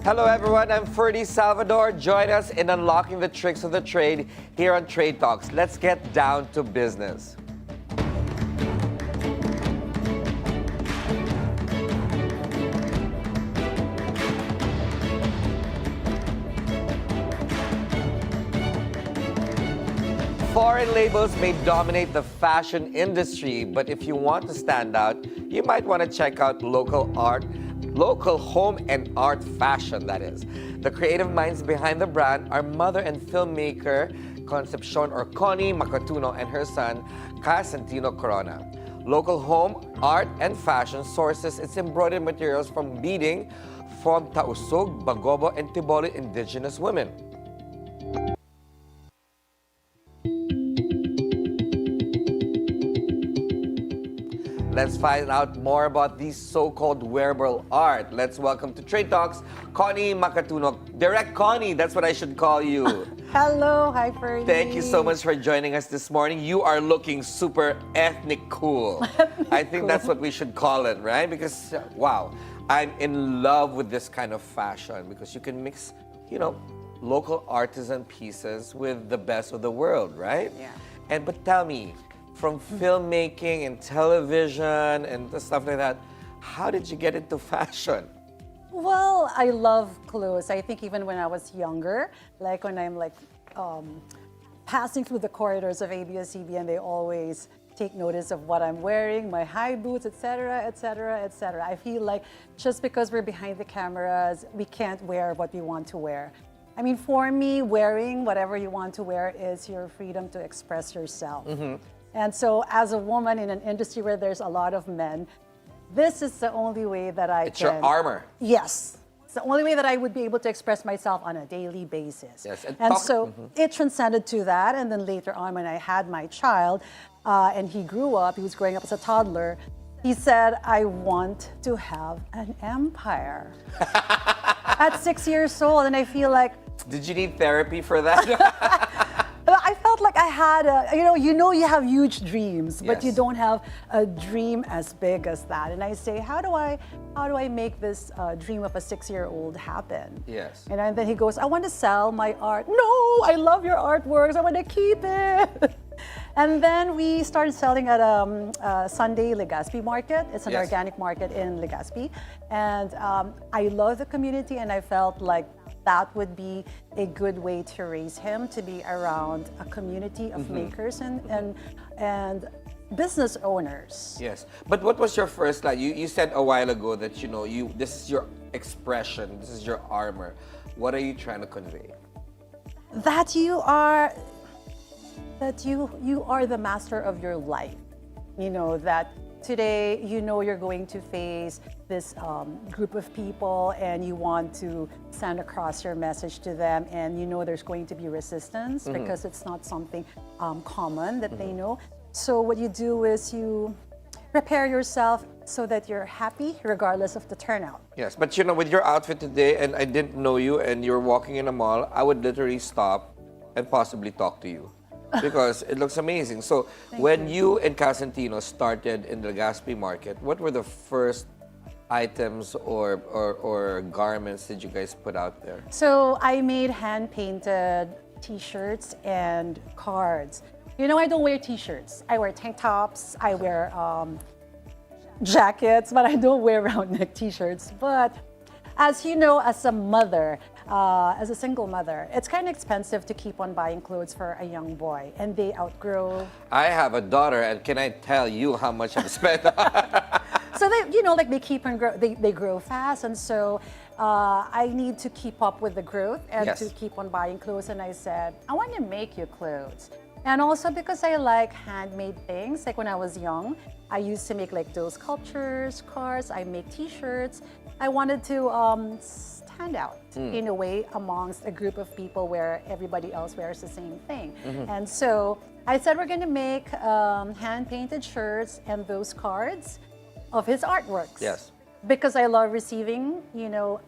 Hello everyone, I'm Ferdi Salvador. Join us in unlocking the tricks of the trade here on Trade Talks. Let's get down to business. Foreign labels may dominate the fashion industry, but if you want to stand out, you might want to check out Lokal Home and Art Fashion, that is. The creative minds behind the brand are mother and filmmaker Concepcion or Connie, Macatuno, and her son Caxantino Corona. Lokal Home Art and Fashion sources its embroidered materials from beading from Tausug, Bagobo, and Tboli indigenous women. Let's find out more about these so-called wearable art. Let's welcome to Trade Talks, Connie Macatuno. Direct Connie, that's what I should call you. Hello, hi Ferdi. Thank you so much for joining us this morning. You are looking super ethnic cool. I think that's what we should call it, right? Because, wow, I'm in love with this kind of fashion because you can mix, local artisan pieces with the best of the world, right? Yeah. But tell me, from filmmaking and television and stuff like that, how did you get into fashion? Well, I love clothes. I think even when I was younger, like when I'm passing through the corridors of ABS-CBN, they always take notice of what I'm wearing, my high boots, etc., etc., etc. I feel like just because we're behind the cameras, we can't wear what we want to wear. I mean, for me, wearing whatever you want to wear is your freedom to express yourself. And so as a woman in an industry where there's a lot of men, this is the only way that I It's your armor. Yes. It's the only way that I would be able to express myself on a daily basis. Yes. And so it transcended to that. And then later on when I had my child and he grew up, he was growing up as a toddler, he said, I want to have an empire. At 6 years old, and I feel like... Did you need therapy for that? I felt like I had you have huge dreams, but you don't have a dream as big as that. And I say, how do I make this dream of a 6-year-old happen? Yes. And then he goes, I want to sell my art. No, I love your artworks. I want to keep it. And then we started selling at Sunday Legazpi market. It's an organic market in Legazpi. And I love the community, and I felt like that would be a good way to raise him, to be around a community of makers and business owners. Yes. But what was your first line? You said a while ago that this is your expression, this is your armor. What are you trying to convey? That you are the master of your life. That today, you're going to face this group of people and you want to send across your message to them, and there's going to be resistance because it's not something common that they know. So what you do is you prepare yourself so that you're happy regardless of the turnout. Yes, but with your outfit today, and I didn't know you, and you're walking in a mall, I would literally stop and possibly talk to you. Because it looks amazing. So when you and Caxantino started in the Legazpi market, what were the first items or garments that you guys put out there? So I made hand-painted t-shirts and cards. I don't wear t-shirts. I wear tank tops, I wear jackets, but I don't wear round neck t-shirts. But as you know, as a mother, as a single mother, it's kind of expensive to keep on buying clothes for a young boy, and they outgrow. I have a daughter, and can I tell you how much I've spent? So they keep on they grow fast, and so I need to keep up with the growth and to keep on buying clothes. And I said, I want to make you clothes. And also because I like handmade things, like when I was young, I used to make like those sculptures, cards, I make t-shirts. I wanted to stand out in a way amongst a group of people where everybody else wears the same thing. And so I said, we're going to make hand-painted shirts and those cards of his artworks. Yes. Because I love receiving, snail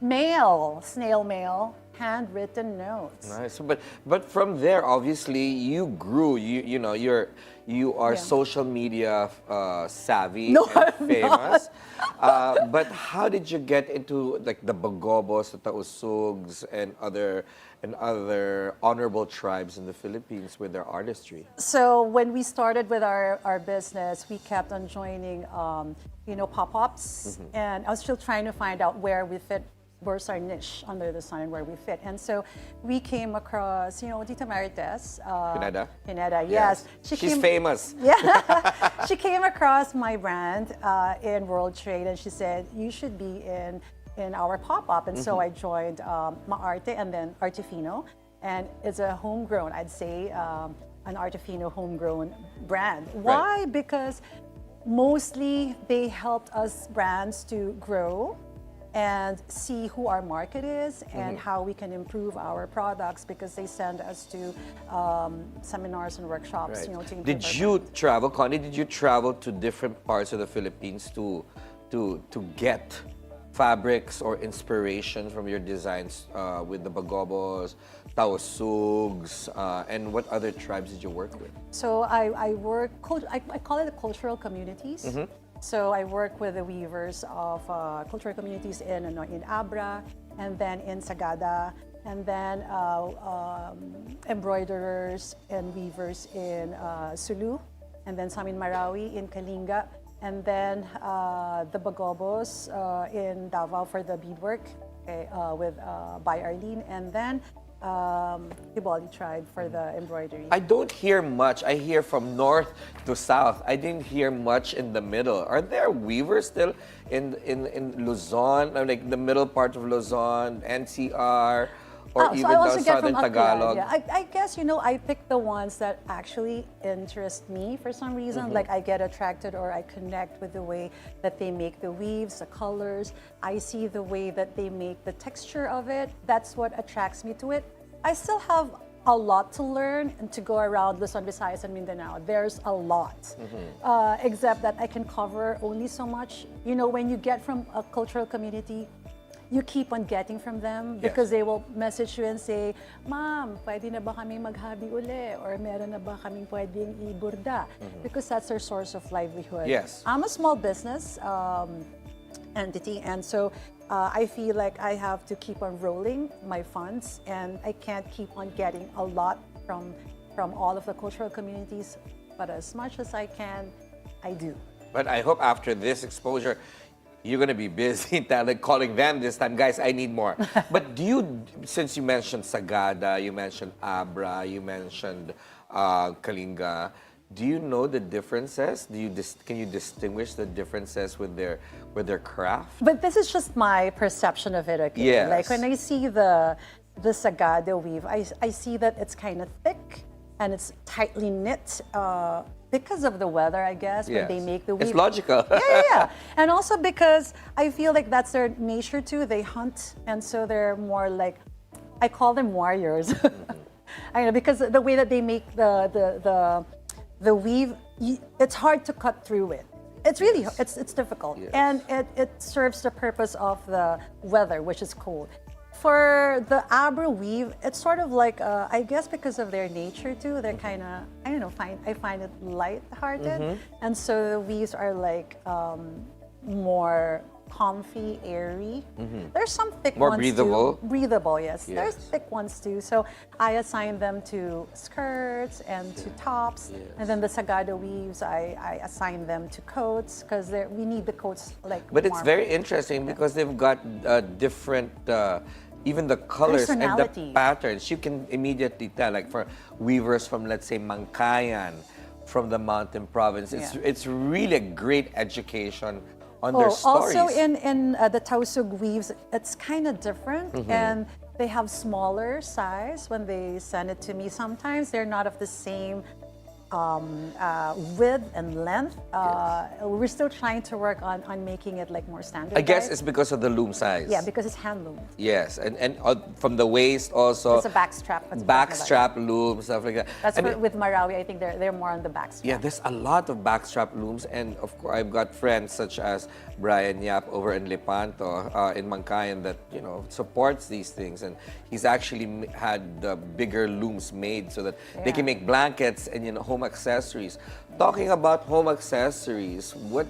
mail handwritten notes. Nice. But from there, obviously, you grew. You are social media savvy No, and I'm famous. But how did you get into like the Bagobos, the Tausugs, and other honorable tribes in the Philippines with their artistry? So when we started with our business, we kept on joining, pop-ups, and I was still trying to find out where we fit, where's our niche under the sun, and where we fit. And so we came across, Tita Marites. Pineda, yes. She's famous. Yeah. She came across my brand in World Trade, and she said, you should be in our pop-up. And so I joined Maarte and then Artifino. And it's a homegrown, I'd say, an Artifino homegrown brand. Why? Right. Because mostly they helped us brands to grow and see who our market is and how we can improve our products, because they send us to seminars and workshops. Right. Did you travel, Connie? Did you travel to different parts of the Philippines to get fabrics or inspiration from your designs with the Bagobos, Tausugs, and what other tribes did you work with? So I call it the cultural communities. So I work with the weavers of cultural communities in Abra, and then in Sagada, and then embroiderers and weavers in Sulu, and then some in Marawi, in Kalinga, and then the Bagobos in Davao for the beadwork with by Arlene, and then Tboli tribe for the embroidery. I don't hear much. I hear from north to south. I didn't hear much in the middle. Are there weavers still in Luzon, like the middle part of Luzon, NCR, or even down southern Tagalog? Yeah. I guess, I pick the ones that actually interest me for some reason. Like I get attracted or I connect with the way that they make the weaves, the colors. I see the way that they make the texture of it. That's what attracts me to it. I still have a lot to learn and to go around Luzon, Visayas, and Mindanao. There's a lot, except that I can cover only so much. When you get from a cultural community, you keep on getting from them because they will message you and say, Ma'am, pwede na ba kaming maghabi uli? Or meron na ba kaming pwedeng iburda? Because that's their source of livelihood. Yes. I'm a small business entity, and so I feel like I have to keep on rolling my funds, and I can't keep on getting a lot from all of the cultural communities, but as much as I can, I do. But I hope after this exposure, you're going to be busy calling them this time. Guys, I need more. But since you mentioned Sagada, you mentioned Abra, you mentioned Kalinga, do you know the differences? Can you distinguish the differences with their craft? But this is just my perception of it, okay? Yes. Like when I see the Sagada weave, I see that it's kind of thick and it's tightly knit because of the weather, I guess, when they make the weave. It's logical. Yeah. And also because I feel like that's their nature too. They hunt, and so they're more like, I call them warriors. I know, because the way that they make the weave, it's hard to cut through it. It's really, it's difficult. Yes. And it serves the purpose of the weather, which is cold. For the Abra weave, it's sort of like, I guess because of their nature too, they're kind of, I find it light-hearted. And so the weaves are like more comfy, airy. There's some thick more ones breathable. too. Breathable, yes. Yes. There's thick ones too. So I assign them to skirts and to tops. Yes. And then the Sagada weaves, I assign them to coats because we need the coats like But it's warm. very interesting because they've got different, even the colors and the patterns. You can immediately tell, like for weavers from, let's say, Mangkayan, from the mountain province. It's really a great education on their stories. Also in the Tausug weaves, it's kind of different, and they have smaller size when they send it to me. Sometimes they're not of the same width and length. We're still trying to work on making it like more standardized. I guess it's because of the loom size. Yeah, because it's hand loomed. Yes, and from the waist also. It's a back strap. Back strap loom, stuff like that. That's with Marawi. I think they're more on the back strap. Yeah, there's a lot of backstrap looms, and of course, I've got friends such as Brian Yap over in Lepanto, in Mangkayan, that supports these things, and he's actually had the bigger looms made so that they can make blankets and home accessories. Talking about home accessories, what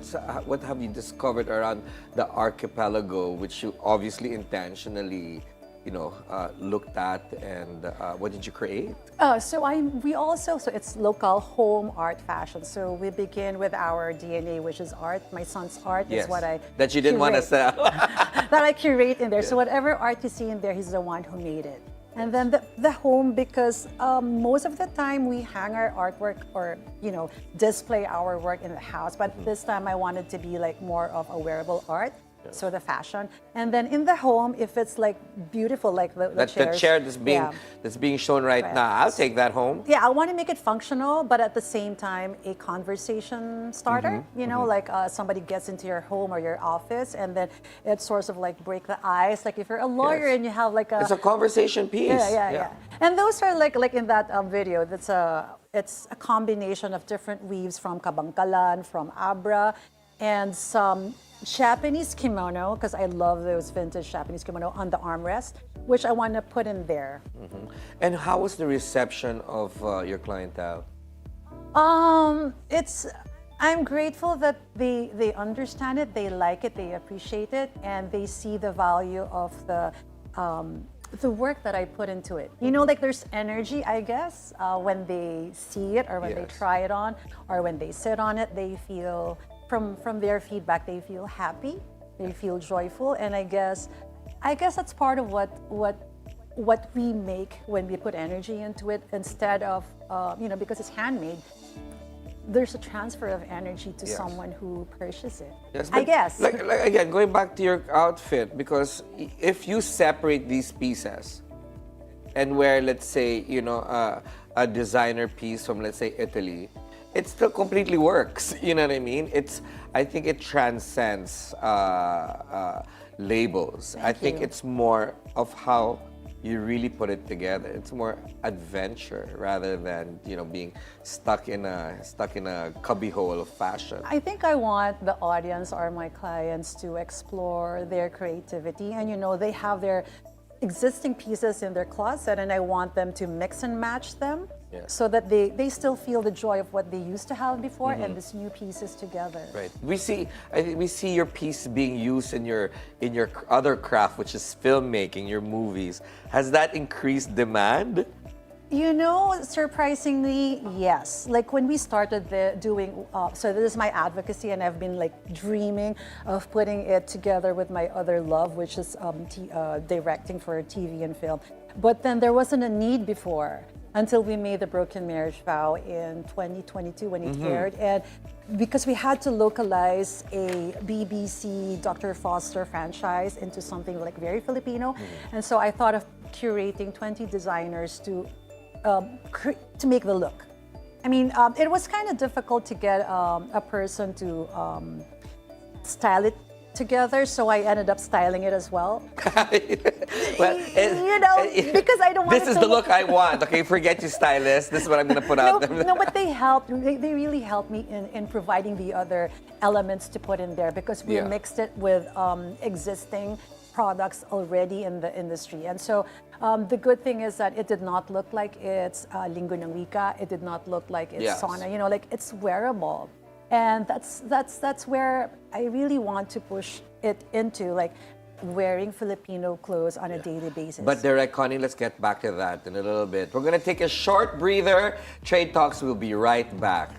have you discovered around the archipelago, which you obviously intentionally looked at, and what did you create? So it's Lokal Home Art Fashion. So we begin with our DNA, which is art. My son's art is what I that you didn't want to sell. that I curate in there. So whatever art you see in there, he's the one who made it. And then the home, because most of the time we hang our artwork or display our work in the house. But this time I wanted to be like more of a wearable art. So the fashion, and then in the home, if it's like beautiful, like the chairs, the chair that's being shown right now, I'll take that home. Yeah, I want to make it functional, but at the same time, a conversation starter. Like somebody gets into your home or your office, and then it sort of like break the ice. Like if you're a lawyer and you have like it's a conversation piece. Yeah. And those are like in that video. It's a combination of different weaves from Kabangkalan, from Abra, and some Japanese kimono, because I love those vintage Japanese kimono on the armrest, which I want to put in there. And how was the reception of your clientele? I'm grateful that they understand it, they like it, they appreciate it, and they see the value of the work that I put into it. Like there's energy, I guess, when they see it or when they try it on or when they sit on it, they feel. From their feedback, they feel happy, they feel joyful, and I guess that's part of what we make when we put energy into it. Instead of because it's handmade, there's a transfer of energy to someone who purchases it. Yes, I guess. Like again, going back to your outfit, because if you separate these pieces and wear, let's say, a designer piece from, let's say, Italy, it still completely works. You know what I mean? I think it transcends labels. I think it's more of how you really put it together. It's more adventure rather than being stuck in a cubbyhole of fashion. I think I want the audience or my clients to explore their creativity, and they have their existing pieces in their closet, and I want them to mix and match them. So that they still feel the joy of what they used to have before and these new pieces together. Right. We see your piece being used in your other craft, which is filmmaking, your movies. Has that increased demand? Surprisingly, yes. Like when we started doing, so this is my advocacy, and I've been like dreaming of putting it together with my other love, which is directing for TV and film. But then there wasn't a need before, until we made the Broken Marriage Vow in 2022 when it aired. And because we had to localize a BBC Dr. Foster franchise into something like very Filipino. And so I thought of curating 20 designers to make the look. I mean, it was kind of difficult to get a person to style it together, so I ended up styling it as well. Well, because I don't want this is the look I want. Okay, forget your stylist. This is what I'm going to put out there. No, but they helped. They really helped me in providing the other elements to put in there, because we mixed it with existing products already in the industry. And so the good thing is that it did not look like it's Linggo ng Wika. It did not look like it's sauna. Like it's wearable. And that's where I really want to push it into, like wearing Filipino clothes on a daily basis. But Direct Connie, let's get back to that in a little bit. We're going to take a short breather. Trade Talks will be right back.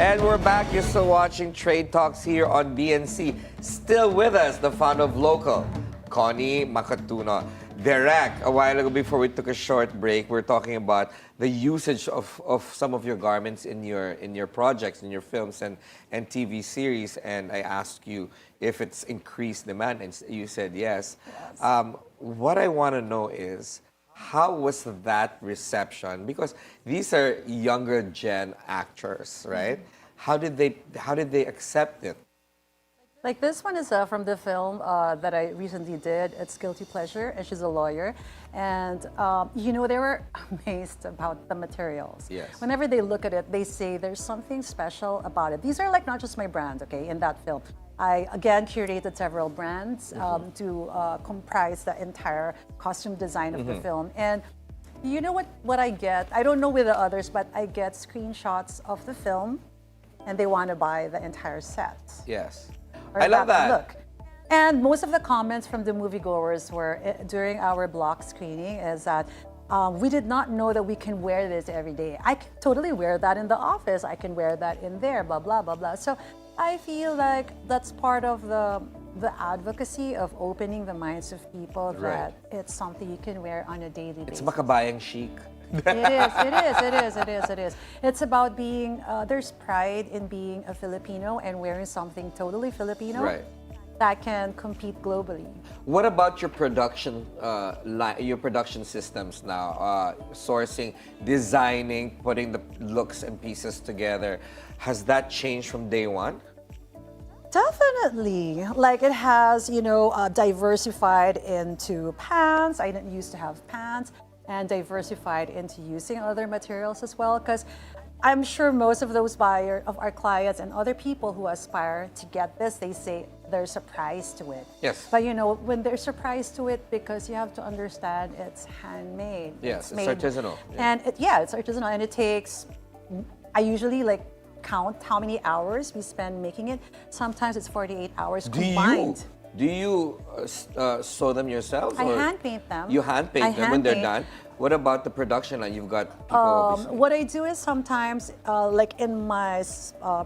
And we're back. You're still watching Trade Talks here on BNC. Still with us, the founder of Lokal, Connie, Macatuno. Derek, a while ago before we took a short break, we're talking about the usage of some of your garments in your projects, in your films and TV series. And I asked you if it's increased demand, and you said yes. What I want to know is, how was that reception? Because these are younger gen actors, right? How did they accept it? Like this one is from the film that I recently did. It's Guilty Pleasure, and she's a lawyer. And, you know, they were amazed about the materials. Yes. Whenever they look at it, they say there's something special about it. These are like not just my brand, okay, in that film. I, again, curated several brands to comprise the entire costume design of the film. And you know what I get? I don't know with the others, but I get screenshots of the film, and they want to buy the entire set. Yes. Or I love that. Look. And most of the comments from the moviegoers were during our block screening is that we did not know that we can wear this every day. I can totally wear that in the office. I can wear that in there, blah, blah, blah, blah. So I feel like that's part of the advocacy of opening the minds of people that it's something you can wear on a daily basis. It's makabayang chic. It is. It's about being, there's pride in being a Filipino and wearing something totally Filipino that can compete globally. What about your production systems now? Sourcing, designing, putting the looks and pieces together. Has that changed from day one? Definitely. Like it has, you know, diversified into pants. I didn't used to have pants. And diversified into using other materials as well, because I'm sure most of those buyers of our clients and other people who aspire to get this, they say there's a price to it. Yes. But you know, when there's a price to it, because you have to understand it's handmade. Yes, it's artisanal. And it's artisanal, and it takes. I usually like count how many hours we spend making it. Sometimes it's 48 hours combined. Do you sew them yourselves? I hand paint them. You hand paint them when they're done. What about the production line? You've got people. What I do is sometimes, like in my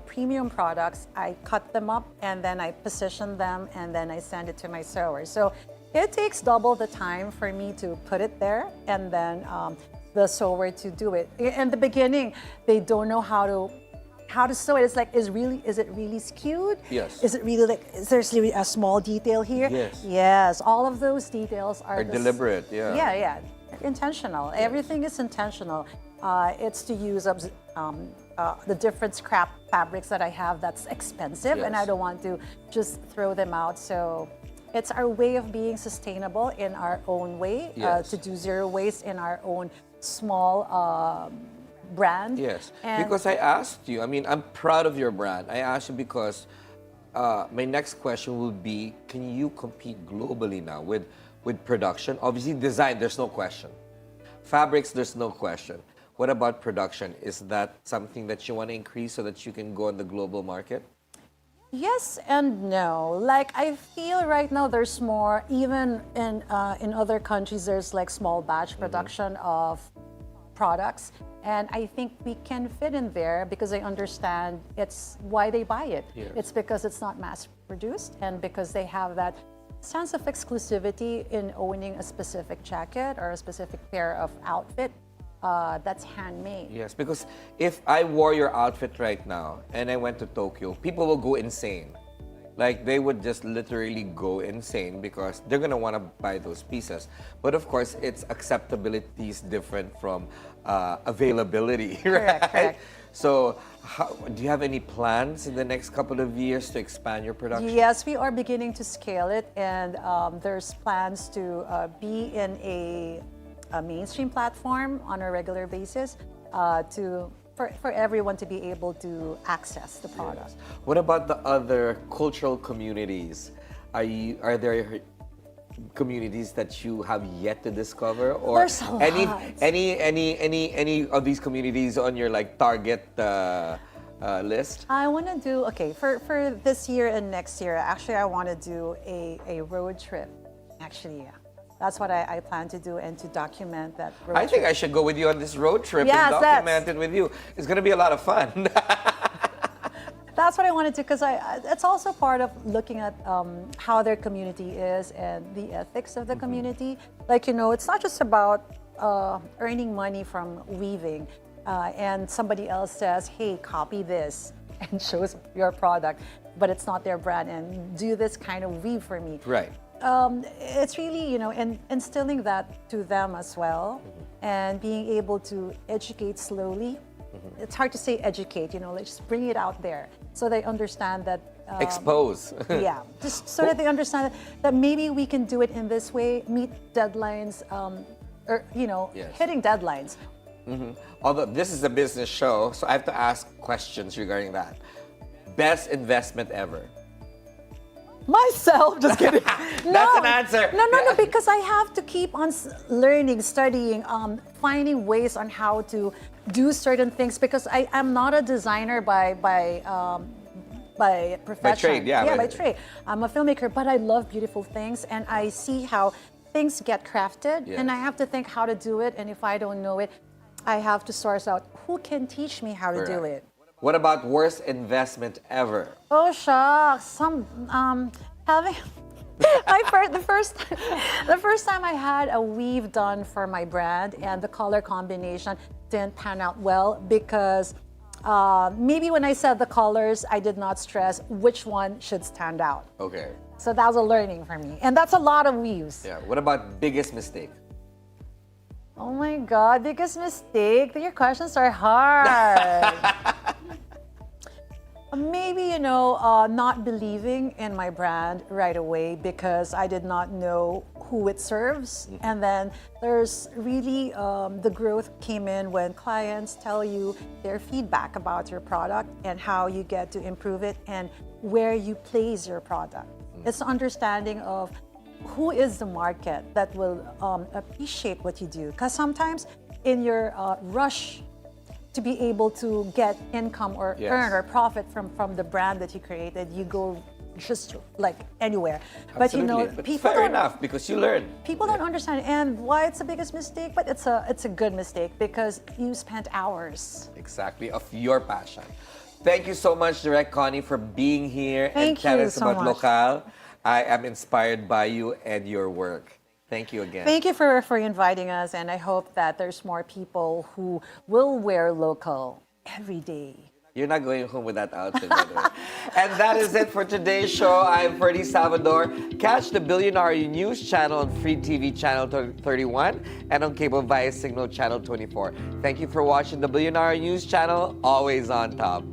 premium products, I cut them up and then I position them and then I send it to my sewer. So it takes double the time for me to put it there and then the sewer to do it. In the beginning, they don't know how to sew it. It's like, is it really skewed? Yes. Is it really like, is there really a small detail here? Yes. Yes, all the details are deliberate, yeah. Yeah. Intentional. Yes. Everything is intentional. It's to use up the different scrap fabrics that I have that's expensive, and I don't want to just throw them out. So it's our way of being sustainable in our own way, to do zero waste in our own small brand. Yes, because I asked you, I mean, I'm proud of your brand. I asked you because my next question will be, can you compete globally now with production? Obviously, design, there's no question. Fabrics, there's no question. What about production? Is that something that you want to increase so that you can go on the global market? Yes and no. Like, I feel right now there's more, even in other countries, there's like small batch production of products. And I think we can fit in there because I understand it's why they buy it. Yes. It's because it's not mass produced and because they have that sense of exclusivity in owning a specific jacket or a specific pair of outfit that's handmade. Yes, because if I wore your outfit right now and I went to Tokyo, people will go insane. Like, they would just literally go insane because they're going to want to buy those pieces. But of course, its acceptability is different from availability, right? Correct. So, do you have any plans in the next couple of years to expand your production? Yes, we are beginning to scale it, and there's plans to be in a mainstream platform on a regular basis for everyone to be able to access the product. Yes. What about the other cultural communities? Are there communities that you have yet to discover, or there's a lot. any of these communities on your like target list? I want to do for this year and next year. Actually, I want to do a road trip. Actually, yeah. That's what I plan to do and to document that road trip. I think I should go with you on this road trip and document it with you. It's going to be a lot of fun. that's what I wanted to, because it's also part of looking at how their community is and the ethics of the community. Like, it's not just about earning money from weaving and somebody else says, hey, copy this and shows your product, but it's not their brand, and do this kind of weave for me. Right. It's really, instilling that to them as well, and being able to educate slowly. It's hard to say educate, let's just bring it out there so they understand that. Expose. Yeah, just so that they understand that maybe we can do it in this way, meet deadlines, or, Yes. hitting deadlines. Although this is a business show, so I have to ask questions regarding that. Best investment ever? Myself, just kidding. That's an answer. No, because I have to keep on learning, studying, finding ways on how to do certain things, because I am not a designer by profession. By trade, yeah. By trade. I'm a filmmaker, but I love beautiful things, and I see how things get crafted, Yes. and I have to think how to do it, and if I don't know it, I have to source out who can teach me how to do it. What about worst investment ever? Oh shucks, having the first time I had a weave done for my brand, and the color combination didn't pan out well, because maybe when I said the colors, I did not stress which one should stand out. Okay. So that was a learning for me, and that's a lot of weaves. Yeah. What about biggest mistake? Oh my God, biggest mistake. Your questions are hard. Maybe, not believing in my brand right away, because I did not know who it serves. And then there's really, the growth came in when clients tell you their feedback about your product and how you get to improve it and where you place your product. It's understanding of who is the market that will appreciate what you do. Because sometimes in your rush to be able to get income or earn or profit from the brand that you created, you go just like anywhere. Absolutely. But But people fair don't, enough, because you learn. people don't understand, and why it's the biggest mistake, but it's a good mistake, because you spent hours. Exactly, of your passion. Thank you so much, Direct Connie, for being here and Thank telling you us so about much. Lokal. I am inspired by you and your work. Thank you again. Thank you for inviting us, and I hope that there's more people who will wear local every day. You're not going home with that outfit, by the way. And that is it for today's show. I'm Ferdi Salvador. Catch the Bilyonaryo News channel on Free TV channel 31 and on cable via Cignal channel 24. Thank you for watching the Bilyonaryo News channel, always on top.